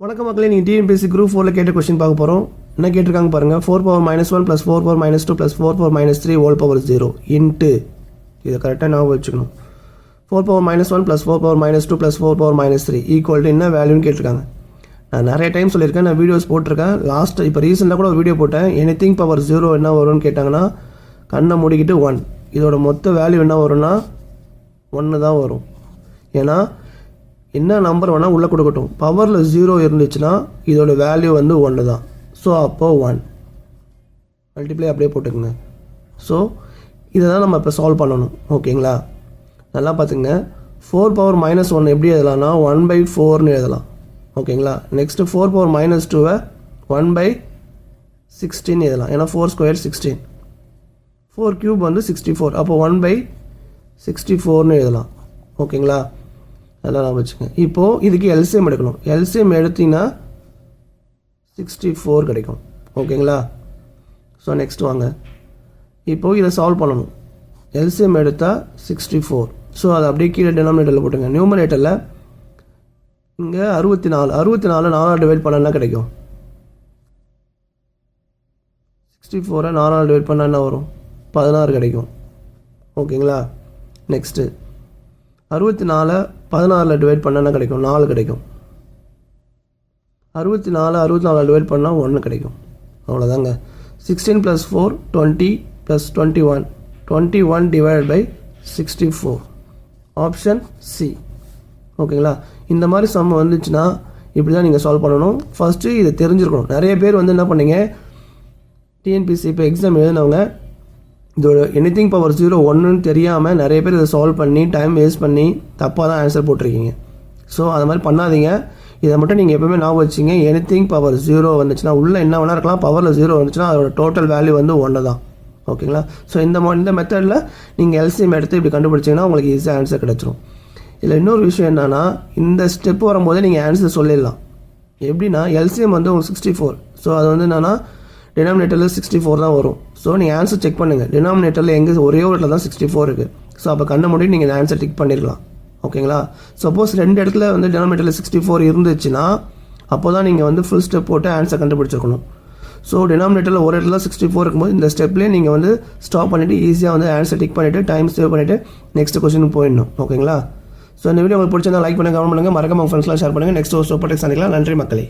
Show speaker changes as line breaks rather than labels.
வணக்கம் மக்களே, நீங்கள் டிஎன்பிஎஸ்சி குரூப் 4ல் கேட்ட கொஸ்டின் பார்க்க போகிறோம். என்ன கேட்டிருக்காங்க பாருங்கள். 4 power -1 + 4 power -2 + 4 power -3 whole power 0 into, இதை கரெக்டாக ஞாபகம் வச்சுக்கணும். 4 power -1 + 4 power -2 + 4 power -3 equal to என்ன வேல்யூன்னு கேட்டிருக்காங்க. நான் நிறைய டைம் சொல்லியிருக்கேன், நான் வீடியோஸ் போட்டிருக்கேன். இப்போ ரீசெண்டாக கூட ஒரு வீடியோ போட்டேன். எனிதிங் பவர் 0 என்ன வரும்னு கேட்டாங்கன்னா கண்ணை மூடிக்கிட்டு 1. இதோட மொத்த வேல்யூ என்ன வரும்னா 1 தான் வரும். ஏன்னா என்ன நம்பர் வேணால் உள்ளே கொடுக்கட்டும், பவரில் 0 இருந்துச்சுன்னா இதோட வேல்யூ வந்து 1 தான். ஸோ அப்போ 1 மல்டிப்ளை அப்படியே போட்டுக்குங்க. ஸோ இதை தான் நம்ம இப்போ சால்வ் பண்ணணும். ஓகேங்களா, நல்லா பார்த்துங்க. 4 power -1 எப்படி எழுதலாம்னா 1/4ன்னு எழுதலாம். ஓகேங்களா, நெக்ஸ்ட்டு 4 power -2 1/16 எழுதலாம். ஏன்னா 4 square 16, 4 cube வந்து 64, அப்போ 1/64ன்னு எழுதலாம். ஓகேங்களா, அதெல்லாம் நான் வச்சுக்கேன். இப்போது இதுக்கு எல்சிஎம் எடுக்கணும். எல்சிஎம் எடுத்திங்கன்னா 64 கிடைக்கும். ஓகேங்களா, ஸோ நெக்ஸ்ட் வாங்க. இப்போது இதை சால்வ் பண்ணணும். எல்சிஎம் எடுத்தால் 64. ஸோ அதை அப்படியே கீழே டினாமினேட்டரில் போட்டுங்க. நியூமரேட்டரில் இங்கே 64 4ஆல் டிவைட் பண்ணால் கிடைக்கும். 64 4ஆல் டிவைட் பண்ணால் என்ன வரும்? 16 கிடைக்கும். ஓகேங்களா, நெக்ஸ்ட்டு 64 16ல் டிவைட் பண்ணால் என்ன கிடைக்கும்? 4 கிடைக்கும். 64 டிவைட் பண்ணால் 1 கிடைக்கும். அவ்வளோதாங்க. 16 + 4 20 + 21 21 டிவைட் பை 64. Option C. ஓகேங்களா, இந்த மாதிரி சம் வந்துச்சுன்னா இப்படி தான் நீங்கள் சால்வ் பண்ணணும். ஃபஸ்ட்டு இதை தெரிஞ்சிருக்கணும். நிறைய பேர் வந்து என்ன பண்ணீங்க, டிஎன்பிஎஸ்சி இப்போ எக்ஸாம் எழுதினவங்க இதோட எனிதிங் பவர் 0 1ன்னு தெரியாமல் நிறைய பேர் இதை சால்வ் பண்ணி டைம் வேஸ்ட் பண்ணி தப்பாக தான் ஆன்சர் போட்டிருக்கீங்க. ஸோ அது மாதிரி பண்ணாதீங்க. இதை மட்டும் நீங்கள் எப்போவுமே ஞாபகம் வச்சிங்க. எனிதிங் பவர் 0 வந்துச்சுன்னா உள்ளே என்ன வேணா இருக்கலாம், பவரில் 0 வந்துச்சுன்னா அதோட டோட்டல் வேல்யூ வந்து 1 தான். ஓகேங்களா, ஸோ இந்த மெத்தடில் நீங்கள் எல்சிஎம் எடுத்து இப்படி கண்டுபிடிச்சிங்கன்னா உங்களுக்கு ஈஸியாக ஆன்சர் கிடச்சிரும். இதில் இன்னொரு விஷயம் என்னென்னா, இந்த ஸ்டெப் வரும்போது நீங்கள் ஆன்சர் சொல்லிடலாம். எப்படின்னா எல்சிஎம் வந்து உங்களுக்கு 64. ஸோ அது வந்து என்னென்னா டினாமினேட்டரில் 64 தான் வரும். ஸோ நீங்கள் ஆன்சர் செக் பண்ணுங்கள். டினாமினேட்டரில் எங்கே ஒரே ஒரு இடத்துல தான் 64 இருக்குது. ஸோ அப்போ கண்ண மூடி நீங்கள் ஆன்சர் டிக் பண்ணிடலாம். ஓகேங்களா, சப்போஸ் 2 இடத்துல வந்து டினாமினேட்டரில் 64 இருந்துச்சுன்னா அப்போ தான் நீங்கள் வந்து ஃபுல் ஸ்டெப் போட்டு ஆன்சர் கண்டுபிடிச்சிருக்கணும். ஸோ டினாமினேட்டரில் ஒரு இடத்துல 64 இருக்கும்போது இந்த ஸ்டெப்லேயே நீங்கள் வந்து ஸ்டாப் பண்ணிவிட்டு ஈஸியாக வந்து ஆன்சர் டிக் பண்ணிவிட்டு டைம் சேவ் பண்ணிவிட்டு நெக்ஸ்ட் கொஸ்டினுக்கு போயிடணும். ஓகேங்களா, ஸோ இந்த வீடியோ உங்களுக்கு பிடிச்சிருந்தா லைக் பண்ணுங்கள், கமெண்ட் பண்ணுங்கள், மறக்காம உங்கள் ஃப்ரெண்ட்ஸ்லாம் ஷேர் பண்ணுங்கள். நெக்ஸ்ட் ஒரு சூப்பர் டெக்ஸ் சந்திக்கலாம். நன்றி மக்களே.